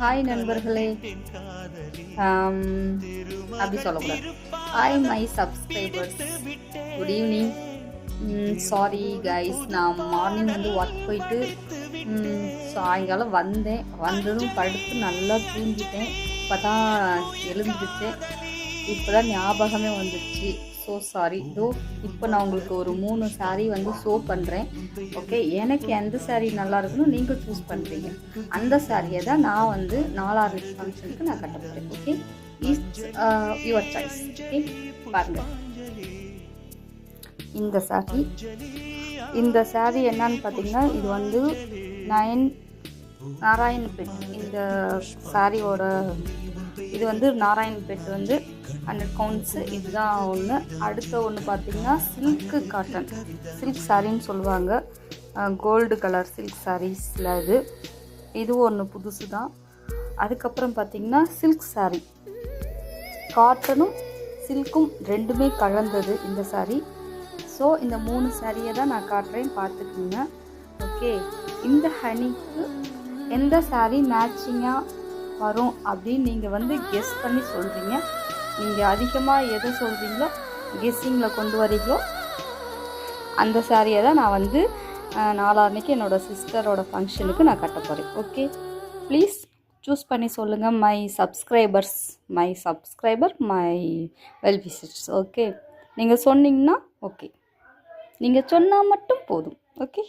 Hi நண்பர்களே, அப்படி சொல்லக்கூடாது. Hi my subscribers, good evening. Sorry guys, நான் மார்னிங் வந்து ஒர்க் போயிட்டு சாயங்காலம் வந்ததும் படுத்து நல்லா தூங்கிட்டேன். இப்போ தான் எழுந்துச்சேன். இப்போ தான் ஞாபகமே வந்துடுச்சு. So sorry. இப்போ நான் உங்களுக்கு ஒரு 3 சாரீ வந்து ஷோ பண்ணுறேன். ஓகே, எனக்கு எந்த சாரீ நல்லா இருக்குன்னு நீங்கள் சூஸ் பண்ணுறீங்க. அந்த சாரியை தான் நான் வந்து 4ஆவது ஃபங்க்ஷனுக்கு நான் கட்ட போகிறேன். Okay, it's your choice. Okay, பாருங்கள். இந்த சாரீ என்னன்னு பார்த்தீங்கன்னா, இது வந்து நாராயண்பேட். இந்த சாரியோட இது வந்து நாராயண்பேட் வந்து 100 கவுண்ட்ஸு. இதுதான் ஒன்று. அடுத்த ஒன்று பார்த்திங்கன்னா சில்க் சாரின்னு சொல்லுவாங்க. கோல்டு கலர் சில்க் சாரீஸில் இதுவும் ஒன்று புதுசு தான். அதுக்கப்புறம் பார்த்திங்கன்னா சில்க் சாரீ, காட்டனும் சில்க்கும் ரெண்டுமே கலந்தது இந்த சாரீ. ஸோ இந்த 3 சாரியை தான் நான் காட்டுறேன், பார்த்துக்குங்க. ஓகே, இந்த ஹனிக்கு எந்த சாரீ மேட்சிங்காக வரும் அப்படின்னு நீங்கள் வந்து கெஸ் பண்ணி சொல்கிறீங்க. நீங்கள் அதிகமாக எதை சொல்கிறீங்களோ, கெஸ்ஸிங்கில் கொண்டு வரீங்களோ, அந்த சாரியை தான் நான் வந்து 4 என்னோடய சிஸ்டரோட ஃபங்க்ஷனுக்கு நான் கட்ட போகிறேன். ஓகே, ப்ளீஸ் சூஸ் பண்ணி சொல்லுங்கள். My subscriber my well wishers. Okay, நீங்கள் சொன்னீங்கன்னா ஓகே, நீங்கள் சொன்னால் மட்டும் போதும். ஓகே.